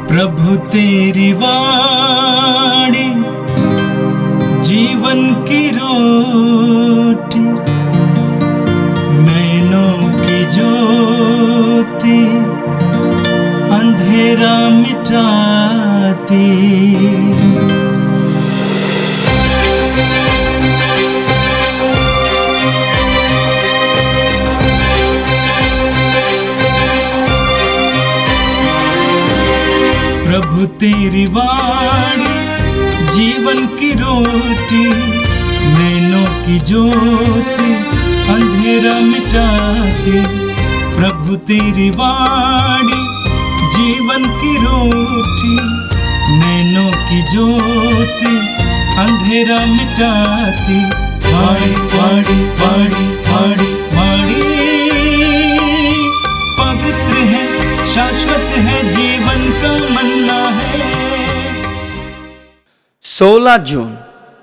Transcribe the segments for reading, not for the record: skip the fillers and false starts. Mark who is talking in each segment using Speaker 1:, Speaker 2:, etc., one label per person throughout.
Speaker 1: प्रभु तेरी वाणी जीवन की रोटी, नैनों की ज्योति अंधेरा मिटाती। प्रभु तेरी वाणी जीवन की रोटी, नैनों की ज्योति अंधेरा मिटाती। प्रभु तेरी वाणी जीवन की रोटी, नैनों की ज्योति अंधेरा मिटाती। वाणी वाणी वाणी वाणी वाणी पवित्र है, शाश्वत है, जीवन का मन्ना है।
Speaker 2: 16 जून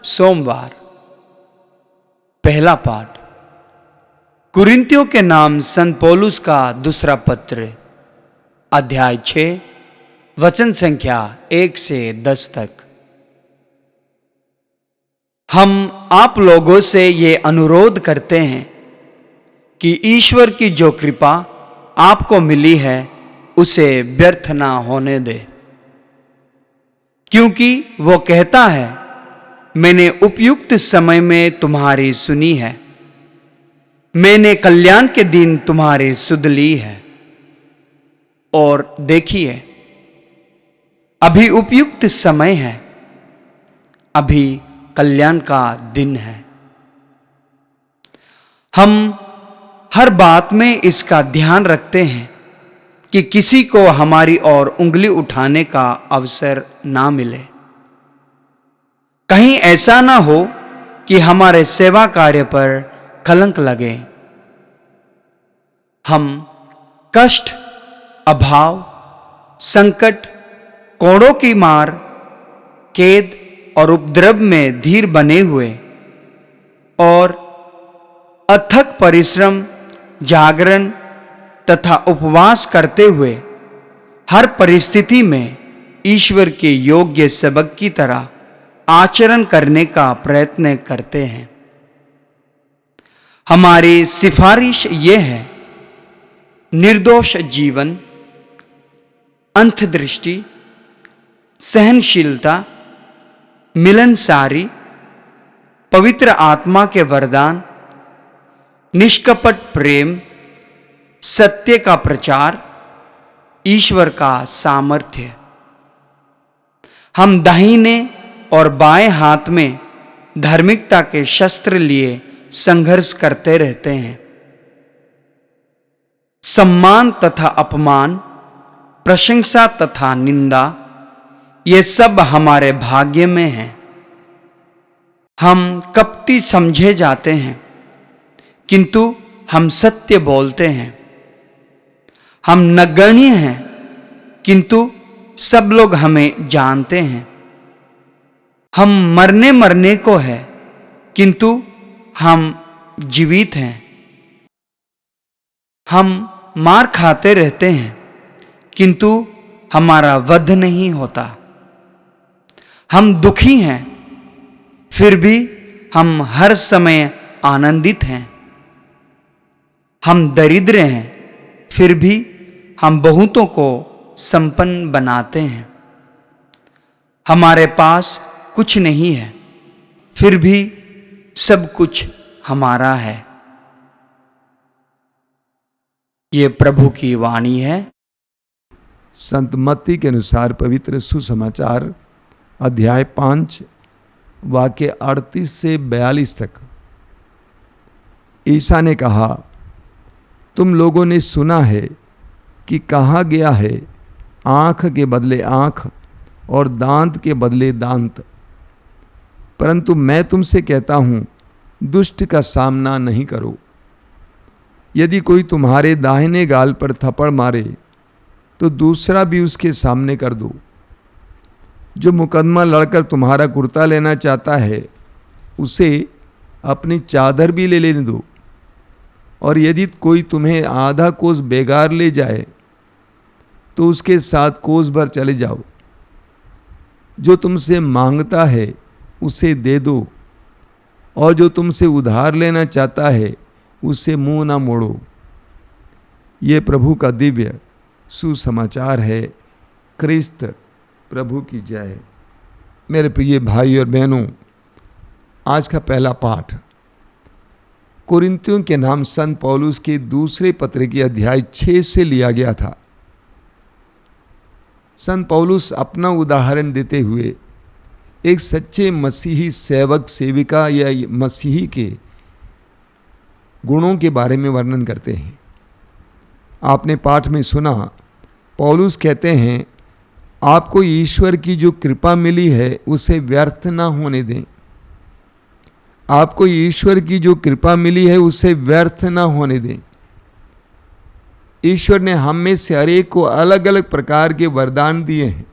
Speaker 2: सोमवार। पहला पाठ कुरिन्थियों के नाम संत पौलुस का दूसरा पत्र, अध्याय 6, वचन संख्या 1 से 10 तक। हम आप लोगों से ये अनुरोध करते हैं कि ईश्वर की जो कृपा आपको मिली है उसे व्यर्थ ना होने दे, क्योंकि वो कहता है, मैंने उपयुक्त समय में तुम्हारी सुनी है, मैंने कल्याण के दिन तुम्हारी सुध ली है। और देखिए, अभी उपयुक्त समय है, अभी कल्याण का दिन है। हम हर बात में इसका ध्यान रखते हैं कि किसी को हमारी ओर उंगली उठाने का अवसर ना मिले। कहीं ऐसा ना हो कि हमारे सेवा कार्य पर कलंक लगे। हम कष्ट, अभाव, संकट, कोड़ों की मार, कैद और उपद्रव में धीर बने हुए और अथक परिश्रम, जागरण तथा उपवास करते हुए हर परिस्थिति में ईश्वर के योग्य सेवक की तरह आचरण करने का प्रयत्न करते हैं। हमारी सिफारिश ये है, निर्दोष जीवन, अंतर्दृष्टि, सहनशीलता, मिलनसारी, पवित्र आत्मा के वरदान, निष्कपट प्रेम, सत्य का प्रचार, ईश्वर का सामर्थ्य। हम दाहिने और बाएं हाथ में धार्मिकता के शस्त्र लिए संघर्ष करते रहते हैं। सम्मान तथा अपमान, प्रशंसा तथा निंदा, ये सब हमारे भाग्य में है। हम कपटी समझे जाते हैं, किंतु हम सत्य बोलते हैं। हम नगण्य हैं, किंतु सब लोग हमें जानते हैं। हम मरने को है, किंतु हम जीवित हैं। हम मार खाते रहते हैं, किंतु हमारा वध नहीं होता। हम दुखी हैं, फिर भी हम हर समय आनंदित हैं। हम दरिद्र हैं, फिर भी हम बहुतों को संपन्न बनाते हैं। हमारे पास कुछ नहीं है, फिर भी सब कुछ हमारा है। ये प्रभु की वाणी है।
Speaker 3: संत मत्ती के अनुसार पवित्र सुसमाचार अध्याय 5 वाक्य 38 से 42 तक। ईसा ने कहा, तुम लोगों ने सुना है कि कहा गया है, आँख के बदले आँख और दांत के बदले दांत। परंतु मैं तुमसे कहता हूँ, दुष्ट का सामना नहीं करो। यदि कोई तुम्हारे दाहिने गाल पर थप्पड़ मारे तो दूसरा भी उसके सामने कर दो। जो मुकदमा लड़कर तुम्हारा कुर्ता लेना चाहता है, उसे अपनी चादर भी ले लेने दो। और यदि कोई तुम्हें आधा कोस बेगार ले जाए तो उसके साथ कोस भर चले जाओ। जो तुमसे मांगता है उसे दे दो, और जो तुमसे उधार लेना चाहता है उससे मुंह ना मोड़ो। ये प्रभु का दिव्य सुसमाचार है। क्रिस्त प्रभु की जय। मेरे प्रिय भाई और बहनों, आज का पहला पाठ कुरिन्थियों के नाम संत पौलुस के दूसरे पत्र के अध्याय 6 से लिया गया था। संत पौलुस अपना उदाहरण देते हुए एक सच्चे मसीही सेवक सेविका या मसीही के गुणों के बारे में वर्णन करते हैं। आपने पाठ में सुना, पौलुस कहते हैं आपको ईश्वर की जो कृपा मिली है उसे व्यर्थ ना होने दें। आपको ईश्वर की जो कृपा मिली है उसे व्यर्थ ना होने दें। ईश्वर ने हम में से हर एक को अलग अलग प्रकार के वरदान दिए हैं।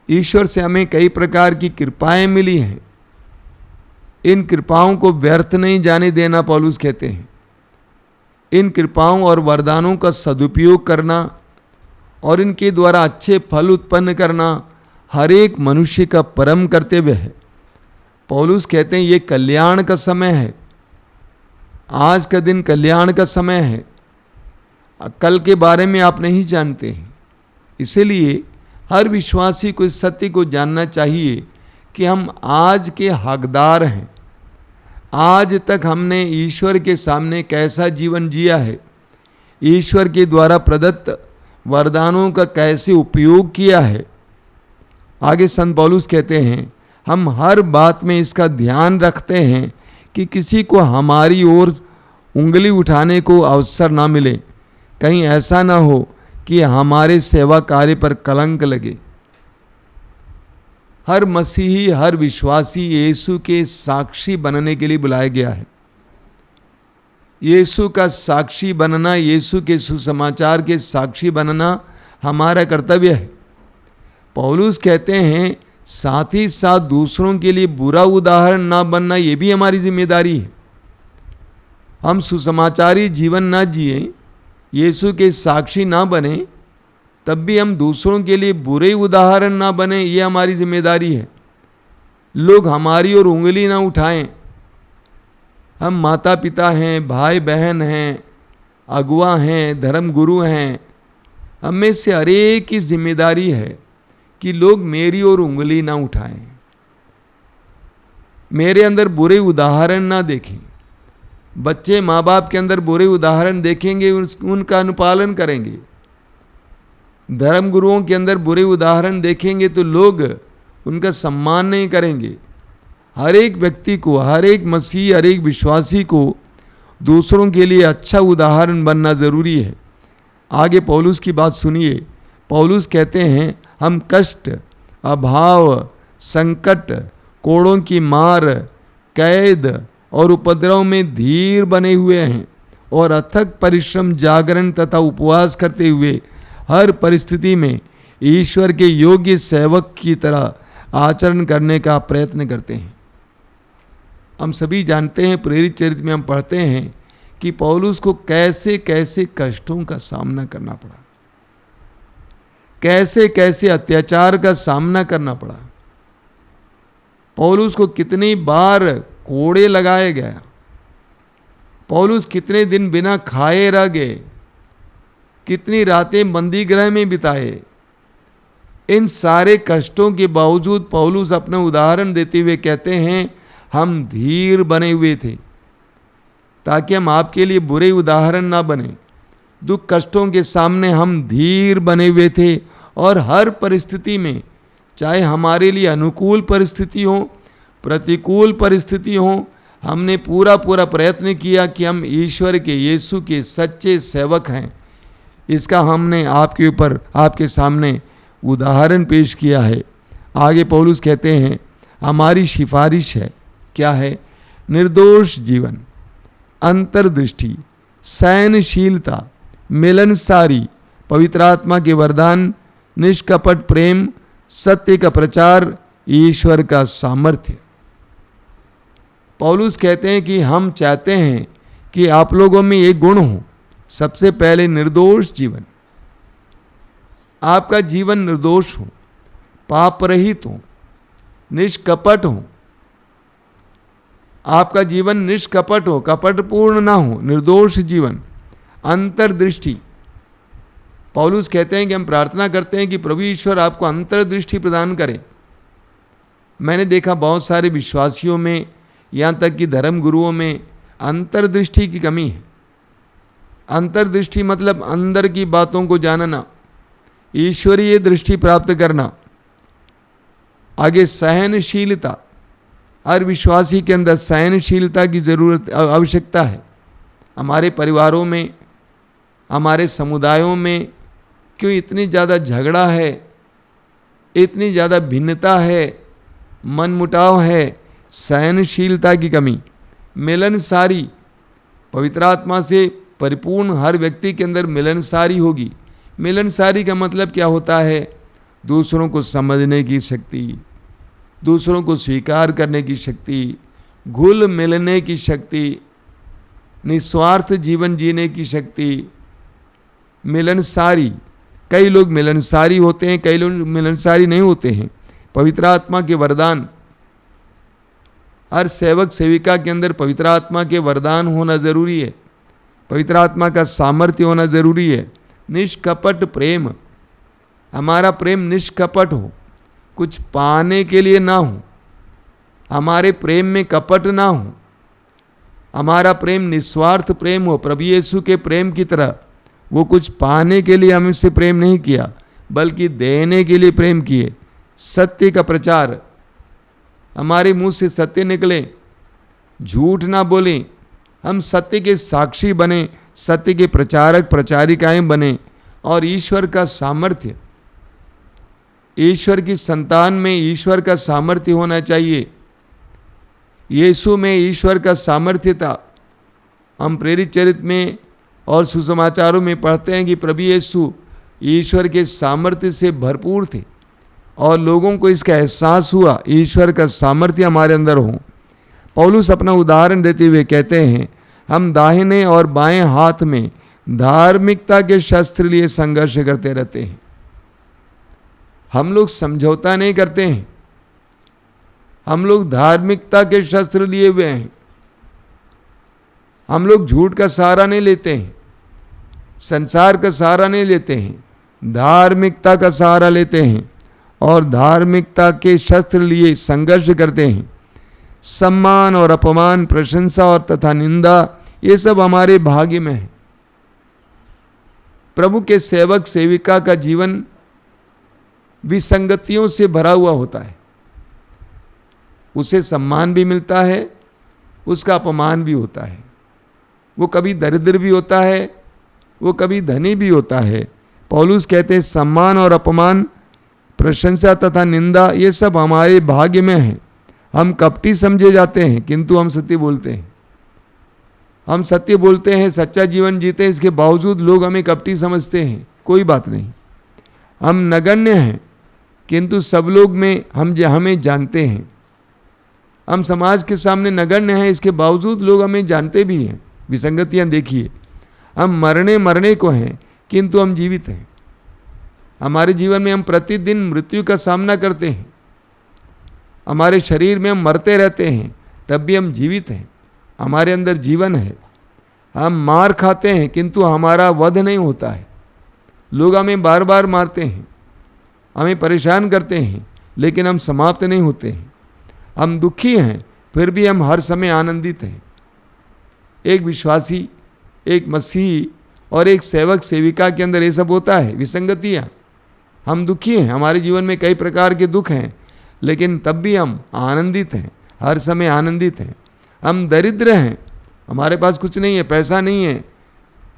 Speaker 3: ईश्वर से हमें कई प्रकार की कृपाएं मिली हैं। इन कृपाओं को व्यर्थ नहीं जाने देना पौलुस कहते हैं। इन कृपाओं और वरदानों का सदुपयोग करना और इनके द्वारा अच्छे फल उत्पन्न करना हर एक मनुष्य का परम कर्तव्य है। पौलुस कहते हैं ये कल्याण का समय है। आज का दिन कल्याण का समय है। कल के बारे में आप नहीं जानते हैं। इसलिए हर विश्वासी को इस सत्य को जानना चाहिए कि हम आज के हकदार हैं। आज तक हमने ईश्वर के सामने कैसा जीवन जिया है, ईश्वर के द्वारा प्रदत्त वरदानों का कैसे उपयोग किया है। आगे संत पौलुस कहते हैं हम हर बात में इसका ध्यान रखते हैं कि किसी को हमारी ओर उंगली उठाने को अवसर ना मिले। कहीं ऐसा ना हो कि हमारे सेवा कार्य पर कलंक लगे। हर मसीही, हर विश्वासी यीशु के साक्षी बनने के लिए बुलाया गया है। यीशु का साक्षी बनना, यीशु के सुसमाचार के साक्षी बनना हमारा कर्तव्य है। पौलुस कहते हैं साथ ही साथ दूसरों के लिए बुरा उदाहरण ना बनना, यह भी हमारी जिम्मेदारी है। हम सुसमाचारी जीवन ना जिए, यीशु के साक्षी ना बने, तब भी हम दूसरों के लिए बुरे उदाहरण ना बने, ये हमारी जिम्मेदारी है। लोग हमारी ओर उंगली ना उठाएं। हम माता पिता हैं, भाई बहन हैं, अगुआ हैं, धर्म गुरु हैं। हम में से हर एक की जिम्मेदारी है कि लोग मेरी ओर उंगली ना उठाएं, मेरे अंदर बुरे उदाहरण ना देखें। बच्चे माँ बाप के अंदर बुरे उदाहरण देखेंगे, उनका अनुपालन करेंगे। धर्म गुरुओं के अंदर बुरे उदाहरण देखेंगे तो लोग उनका सम्मान नहीं करेंगे। हर एक व्यक्ति को, हर एक मसीह, हर एक विश्वासी को दूसरों के लिए अच्छा उदाहरण बनना जरूरी है। आगे पौलुस की बात सुनिए। पौलुस कहते हैं हम कष्ट, अभाव, संकट, कोड़ों की मार, कैद और उपद्रव में धीर बने हुए हैं और अथक परिश्रम, जागरण तथा उपवास करते हुए हर परिस्थिति में ईश्वर के योग्य सेवक की तरह आचरण करने का प्रयत्न करते हैं। हम सभी जानते हैं, प्रेरित चरित्र में हम पढ़ते हैं कि पौलुस को कैसे कैसे कष्टों का सामना करना पड़ा, कैसे कैसे अत्याचार का सामना करना पड़ा। पौलुस को कितनी बार कोड़े लगाए गया। पौलुस कितने दिन बिना खाए रह गए, कितनी रातें बंदी गृह में बिताए। इन सारे कष्टों के बावजूद पौलुस अपना उदाहरण देते हुए कहते हैं हम धीर बने हुए थे, ताकि हम आपके लिए बुरे उदाहरण ना बने। दुख कष्टों के सामने हम धीर बने हुए थे और हर परिस्थिति में, चाहे हमारे लिए अनुकूल परिस्थिति हो, प्रतिकूल परिस्थिति हो, हमने पूरा प्रयत्न किया कि हम ईश्वर के, यीशु के सच्चे सेवक हैं। इसका हमने आपके ऊपर, आपके सामने उदाहरण पेश किया है। आगे पौलुस कहते हैं हमारी सिफारिश है, क्या है? निर्दोष जीवन, अंतर्दृष्टि, सहनशीलता, मिलनसारी, पवित्र आत्मा के वरदान, निष्कपट प्रेम, सत्य का प्रचार, ईश्वर का सामर्थ्य। पौलुस कहते हैं कि हम चाहते हैं कि आप लोगों में एक गुण हो। सबसे पहले निर्दोष जीवन, आपका जीवन निर्दोष हो, पाप रहित हो, निष्कपट हो, आपका जीवन निष्कपट हो, कपटपूर्ण ना हो, निर्दोष जीवन, अंतर्दृष्टि। पौलुस कहते हैं कि हम प्रार्थना करते हैं कि प्रभु ईश्वर आपको अंतर्दृष्टि प्रदान करे। मैंने देखा बहुत सारे विश्वासियों में, यहाँ तक कि धर्म गुरुओं में अंतर्दृष्टि की कमी है। अंतर्दृष्टि मतलब अंदर की बातों को जानना, ईश्वरीय दृष्टि प्राप्त करना। आगे सहनशीलता, हर विश्वासी के अंदर सहनशीलता की जरूरत, आवश्यकता है। हमारे परिवारों में, हमारे समुदायों में क्यों इतनी ज़्यादा झगड़ा है, इतनी ज़्यादा भिन्नता है, मनमुटाव है? सहनशीलता की कमी। मिलनसारी, पवित्र आत्मा से परिपूर्ण हर व्यक्ति के अंदर मिलनसारी होगी। मिलनसारी का मतलब क्या होता है? दूसरों को समझने की शक्ति, दूसरों को स्वीकार करने की शक्ति, घुल मिलने की शक्ति, निस्वार्थ जीवन जीने की शक्ति। मिलनसारी, कई लोग मिलनसारी होते हैं, कई लोग मिलनसारी नहीं होते हैं। पवित्र आत्मा के वरदान, हर सेवक सेविका के अंदर पवित्र आत्मा के वरदान होना जरूरी है, पवित्र आत्मा का सामर्थ्य होना जरूरी है। निष्कपट प्रेम, हमारा प्रेम निष्कपट हो, कुछ पाने के लिए ना हो, हमारे प्रेम में कपट ना हो, हमारा प्रेम निस्वार्थ प्रेम हो, प्रभु यीशु के प्रेम की तरह। वो कुछ पाने के लिए हमसे प्रेम नहीं किया, बल्कि देने के लिए प्रेम किए। सत्य का प्रचार, हमारे मुंह से सत्य निकले, झूठ ना बोले, हम सत्य के साक्षी बने, सत्य के प्रचारक प्रचारिकाएं बने। और ईश्वर का सामर्थ्य, ईश्वर की संतान में ईश्वर का सामर्थ्य होना चाहिए। यीशु में ईश्वर का सामर्थ्य था। हम प्रेरित चरित्र में और सुसमाचारों में पढ़ते हैं कि प्रभु यीशु ईश्वर के सामर्थ्य से भरपूर थे और लोगों को इसका एहसास हुआ, ईश्वर का सामर्थ्य हमारे अंदर हो। पौलुस अपना उदाहरण देते हुए कहते हैं, हम दाहिने और बाएं हाथ में धार्मिकता के शस्त्र लिए संघर्ष करते रहते हैं। हम लोग समझौता नहीं करते हैं, हम लोग धार्मिकता के शस्त्र लिए हुए हैं। हम लोग झूठ का सहारा नहीं लेते हैं, संसार का सहारा नहीं लेते हैं, धार्मिकता का सहारा लेते हैं और धार्मिकता के शस्त्र लिए संघर्ष करते हैं। सम्मान और अपमान, प्रशंसा और तथा निंदा, ये सब हमारे भाग्य में है। प्रभु के सेवक सेविका का जीवन विसंगतियों से भरा हुआ होता है। उसे सम्मान भी मिलता है, उसका अपमान भी होता है। वो कभी दरिद्र भी होता है, वो कभी धनी भी होता है। पौलुस कहते हैं सम्मान और अपमान, प्रशंसा तथा निंदा, ये सब हमारे भाग्य में है। हम कपटी समझे जाते हैं, किंतु हम सत्य बोलते हैं। हम सत्य बोलते हैं, सच्चा जीवन जीते हैं, इसके बावजूद लोग हमें कपटी समझते हैं। कोई बात नहीं, हम नगण्य हैं, किंतु सब लोग में हमें जानते हैं। हम समाज के सामने नगण्य हैं, इसके बावजूद लोग हमें जानते भी हैं। विसंगतियां देखिए, हम मरने को हैं, किंतु हम जीवित हैं। हमारे जीवन में हम प्रतिदिन मृत्यु का सामना करते हैं। हमारे शरीर में हम मरते रहते हैं, तब भी हम जीवित हैं, हमारे अंदर जीवन है। हम मार खाते हैं, किंतु हमारा वध नहीं होता है। लोग हमें बार बार मारते हैं, हमें परेशान करते हैं, लेकिन हम समाप्त नहीं होते हैं। हम दुखी हैं, फिर भी हम हर समय आनंदित हैं। एक विश्वासी, एक मसीही और एक सेवक सेविका के अंदर ये सब होता है, विसंगतियाँ। हम दुखी हैं, हमारे जीवन में कई प्रकार के दुख हैं, लेकिन तब भी हम आनंदित हैं, हर समय आनंदित हैं। हम दरिद्र हैं, हमारे पास कुछ नहीं है, पैसा नहीं है,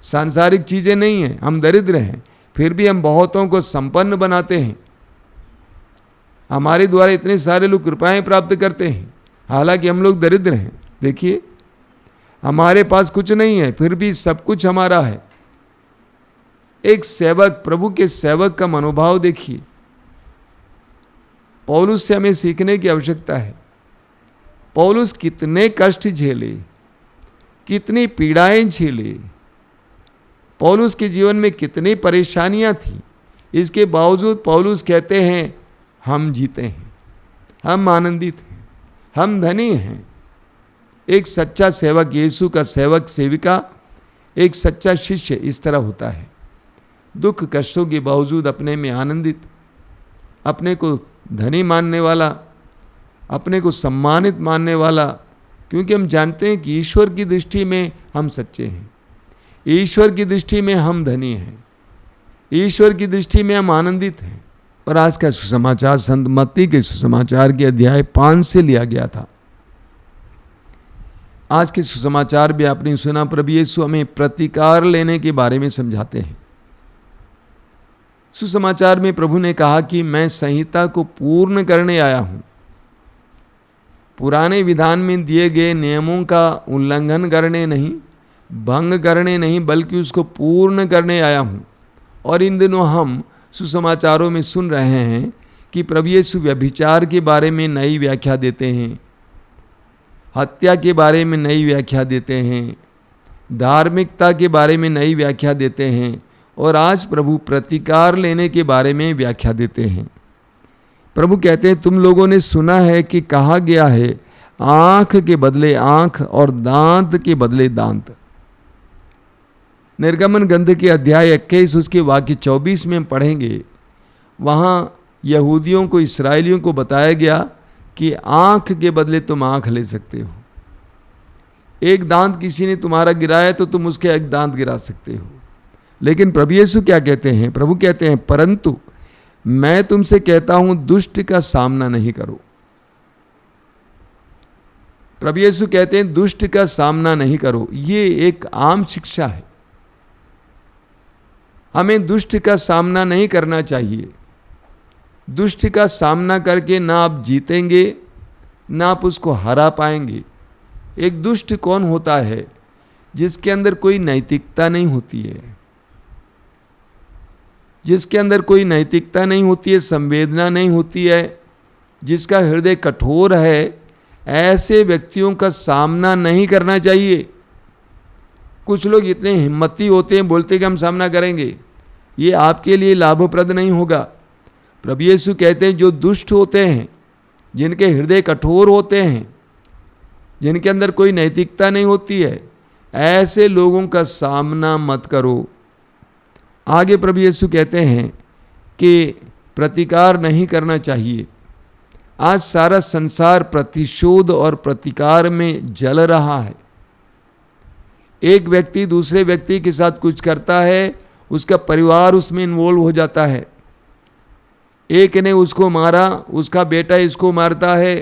Speaker 3: सांसारिक चीज़ें नहीं हैं, हम दरिद्र हैं, फिर भी हम बहुतों को संपन्न बनाते हैं। हमारे द्वारा इतने सारे लोग कृपाएं प्राप्त करते हैं, हालांकि हम लोग दरिद्र हैं। देखिए, हमारे पास कुछ नहीं है, फिर भी सब कुछ हमारा है। एक सेवक, प्रभु के सेवक का मनोभाव देखिए। पौलुस से हमें सीखने की आवश्यकता है। पौलुस कितने कष्ट झेले, कितनी पीड़ाएं झेले, पौलुस के जीवन में कितनी परेशानियां थी, इसके बावजूद पौलुस कहते हैं हम जीते हैं, हम आनंदित हैं, हम धनी हैं। एक सच्चा सेवक, यीशु का सेवक सेविका, एक सच्चा शिष्य इस तरह होता है, दुख कष्टों के बावजूद अपने में आनंदित, अपने को धनी मानने वाला, अपने को सम्मानित मानने वाला, क्योंकि हम जानते हैं कि ईश्वर की दृष्टि में हम सच्चे हैं, ईश्वर की दृष्टि में हम धनी हैं, ईश्वर की दृष्टि में हम आनंदित हैं। और आज का सुसमाचार संत मत्ती के सुसमाचार के अध्याय 5 से लिया गया था। आज के सुसमाचार भी आपने सुना, प्रभु यीशु हमें प्रतिकार लेने के बारे में समझाते हैं। सुसमाचार में प्रभु ने कहा कि मैं संहिता को पूर्ण करने आया हूं, पुराने विधान में दिए गए नियमों का उल्लंघन करने नहीं, भंग करने नहीं, बल्कि उसको पूर्ण करने आया हूं। और इन दिनों हम सुसमाचारों में सुन रहे हैं कि प्रभु यीशु व्यभिचार के बारे में नई व्याख्या देते हैं, हत्या के बारे में नई व्याख्या देते हैं, धार्मिकता के बारे में नई व्याख्या देते हैं, और आज प्रभु प्रतिकार लेने के बारे में व्याख्या देते हैं। प्रभु कहते हैं तुम लोगों ने सुना है कि कहा गया है आंख के बदले आंख और दांत के बदले दांत। निर्गमन ग्रंथ के अध्याय 21 उसके वाक्य 24 में हम पढ़ेंगे। वहाँ यहूदियों को, इस्राएलियों को बताया गया कि आंख के बदले तुम आंख ले सकते हो। एक दांत किसी ने तुम्हारा गिराया तो तुम उसके एक दांत गिरा सकते हो। लेकिन प्रभु यीशु क्या कहते हैं? प्रभु कहते हैं परंतु मैं तुमसे कहता हूं दुष्ट का सामना नहीं करो। प्रभु यीशु कहते हैं दुष्ट का सामना नहीं करो। ये एक आम शिक्षा है। हमें दुष्ट का सामना नहीं करना चाहिए। दुष्ट का सामना करके ना आप जीतेंगे, ना आप उसको हरा पाएंगे। एक दुष्ट कौन होता है? जिसके अंदर कोई नैतिकता नहीं होती है, जिसके अंदर कोई नैतिकता नहीं होती है, संवेदना नहीं होती है, जिसका हृदय कठोर है। ऐसे व्यक्तियों का सामना नहीं करना चाहिए। कुछ लोग इतने हिम्मती होते हैं, बोलते कि हम सामना करेंगे। ये आपके लिए लाभप्रद नहीं होगा। प्रभु यीशु कहते हैं जो दुष्ट होते हैं, जिनके हृदय कठोर होते हैं, जिनके अंदर कोई नैतिकता नहीं होती है, ऐसे लोगों का सामना मत करो। आगे प्रभु यीशु कहते हैं कि प्रतिकार नहीं करना चाहिए। आज सारा संसार प्रतिशोध और प्रतिकार में जल रहा है। एक व्यक्ति दूसरे व्यक्ति के साथ कुछ करता है, उसका परिवार उसमें इन्वॉल्व हो जाता है। एक ने उसको मारा, उसका बेटा इसको मारता है।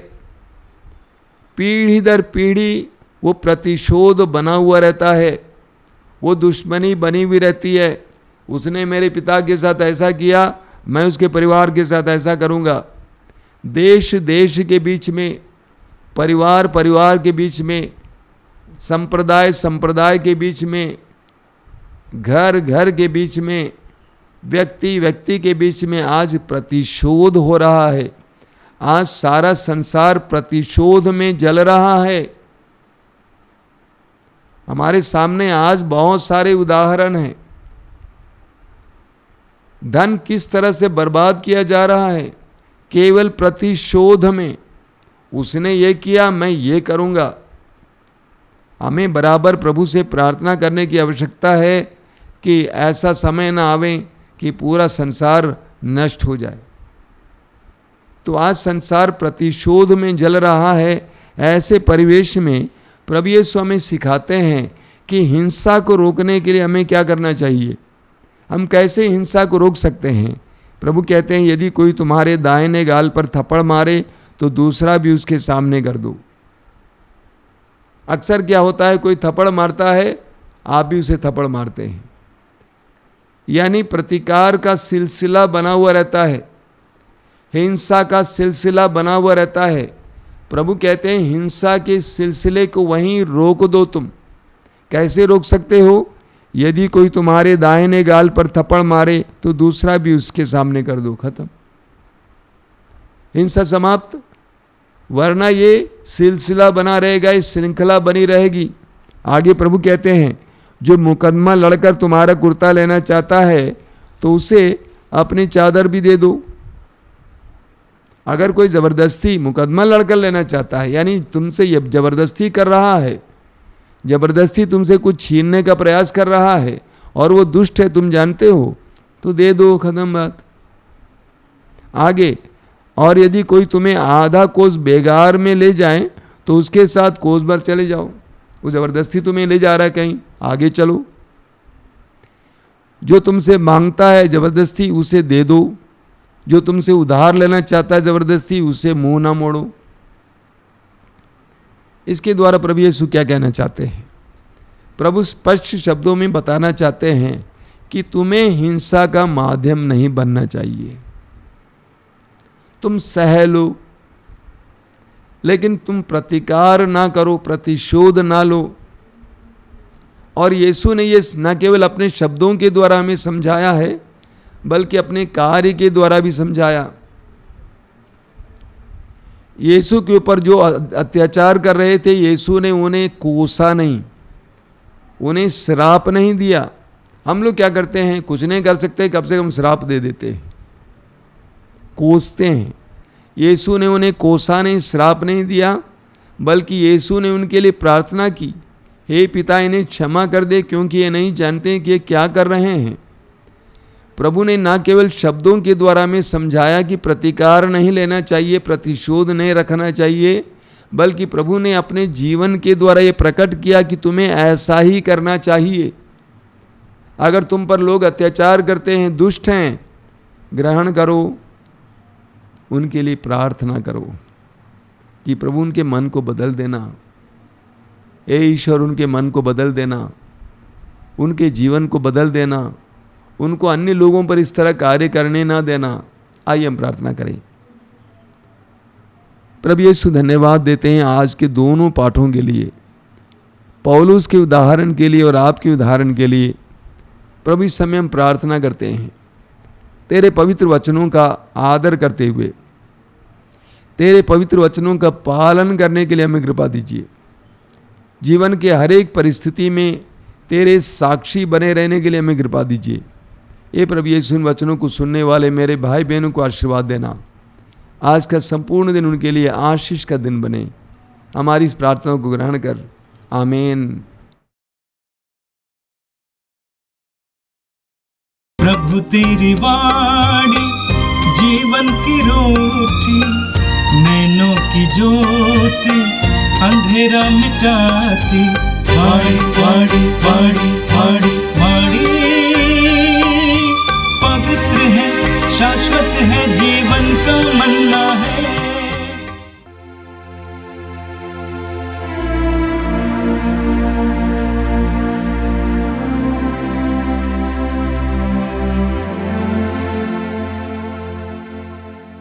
Speaker 3: पीढ़ी दर पीढ़ी वो प्रतिशोध बना हुआ रहता है, वो दुश्मनी बनी हुई रहती है। उसने मेरे पिता के साथ ऐसा किया, मैं उसके परिवार के साथ ऐसा करूँगा। देश देश के बीच में, परिवार परिवार के बीच में, संप्रदाय संप्रदाय के बीच में, घर घर के बीच में, व्यक्ति व्यक्ति के बीच में आज प्रतिशोध हो रहा है। आज सारा संसार प्रतिशोध में जल रहा है। हमारे सामने आज बहुत सारे उदाहरण हैं। धन किस तरह से बर्बाद किया जा रहा है, केवल प्रतिशोध में। उसने ये किया, मैं ये करूँगा। हमें बराबर प्रभु से प्रार्थना करने की आवश्यकता है कि ऐसा समय ना आवे कि पूरा संसार नष्ट हो जाए। तो आज संसार प्रतिशोध में जल रहा है। ऐसे परिवेश में प्रभु यीशु हमें सिखाते हैं कि हिंसा को रोकने के लिए हमें क्या करना चाहिए, हम कैसे हिंसा को रोक सकते हैं। प्रभु कहते हैं यदि कोई तुम्हारे दाहिने गाल पर थप्पड़ मारे तो दूसरा भी उसके सामने कर दो। अक्सर क्या होता है, कोई थप्पड़ मारता है, आप भी उसे थप्पड़ मारते हैं। यानी प्रतिकार का सिलसिला बना हुआ रहता है, हिंसा का सिलसिला बना हुआ रहता है। प्रभु कहते हैं हिंसा के सिलसिले को वहीं रोक दो। तुम कैसे रोक सकते हो? यदि कोई तुम्हारे दाहिने गाल पर थप्पड़ मारे तो दूसरा भी उसके सामने कर दो, खत्म, हिंसा समाप्त। वरना ये सिलसिला बना रहेगा, ये श्रृंखला बनी रहेगी। आगे प्रभु कहते हैं जो मुकदमा लड़कर तुम्हारा कुर्ता लेना चाहता है तो उसे अपनी चादर भी दे दो। अगर कोई जबरदस्ती मुकदमा लड़कर लेना चाहता है, यानी तुमसे ये जबरदस्ती कर रहा है, जबरदस्ती तुमसे कुछ छीनने का प्रयास कर रहा है और वो दुष्ट है, तुम जानते हो, तो दे दो, खत्म बात। आगे, और यदि कोई तुम्हें आधा कोस बेगार में ले जाए तो उसके साथ कोस भर चले जाओ। वो जबरदस्ती तुम्हें ले जा रहा है कहीं, आगे चलो। जो तुमसे मांगता है जबरदस्ती, उसे दे दो। जो तुमसे उधार लेना चाहता है जबरदस्ती, उसे मुंह ना मोड़ो। इसके द्वारा प्रभु यीशु क्या कहना चाहते हैं? प्रभु स्पष्ट शब्दों में बताना चाहते हैं कि तुम्हें हिंसा का माध्यम नहीं बनना चाहिए। तुम सह लो, लेकिन तुम प्रतिकार ना करो, प्रतिशोध ना लो। और यीशु ने ये न केवल अपने शब्दों के द्वारा हमें समझाया है, बल्कि अपने कार्य के द्वारा भी समझाया। यीशु के ऊपर जो अत्याचार कर रहे थे, यीशु ने उन्हें कोसा नहीं, उन्हें श्राप नहीं दिया। हम लोग क्या करते हैं, कुछ नहीं कर सकते, कम से कम श्राप दे देते हैं, कोसते हैं। यीशु ने उन्हें कोसा नहीं, श्राप नहीं दिया, बल्कि यीशु ने उनके लिए प्रार्थना की, हे पिता, इन्हें क्षमा कर दे, क्योंकि ये नहीं जानते हैं कि ये क्या कर रहे हैं। प्रभु ने न केवल शब्दों के द्वारा हमें समझाया कि प्रतिकार नहीं लेना चाहिए, प्रतिशोध नहीं रखना चाहिए, बल्कि प्रभु ने अपने जीवन के द्वारा ये प्रकट किया कि तुम्हें ऐसा ही करना चाहिए। अगर तुम पर लोग अत्याचार करते हैं, दुष्ट हैं, ग्रहण करो, उनके लिए प्रार्थना करो कि प्रभु उनके मन को बदल देना। ए ईश्वर, उनके मन को बदल देना, उनके जीवन को बदल देना, उनको अन्य लोगों पर इस तरह कार्य करने ना देना। आइए हम प्रार्थना करें। प्रभु यीशु, धन्यवाद देते हैं आज के दोनों पाठों के लिए, पौलुस के उदाहरण के लिए और आपके उदाहरण के लिए। प्रभु, इस समय हम प्रार्थना करते हैं, तेरे पवित्र वचनों का आदर करते हुए तेरे पवित्र वचनों का पालन करने के लिए हमें कृपा दीजिए। जीवन के हर एक परिस्थिति में तेरे साक्षी बने रहने के लिए हमें कृपा दीजिए। ये प्रभु यीशु, इन वचनों को सुनने वाले मेरे भाई बहनों को आशीर्वाद देना। आज का संपूर्ण दिन उनके लिए आशीष का दिन बने। हमारी इस प्रार्थना को ग्रहण कर, आमीन।
Speaker 1: प्रभु तेरी वाणी जीवन की रोटी, नैनों की ज्योति अंधेरा मिटाती। वाणी वाणी वाणी वाणी वाणी पवित्र है, शाश्वत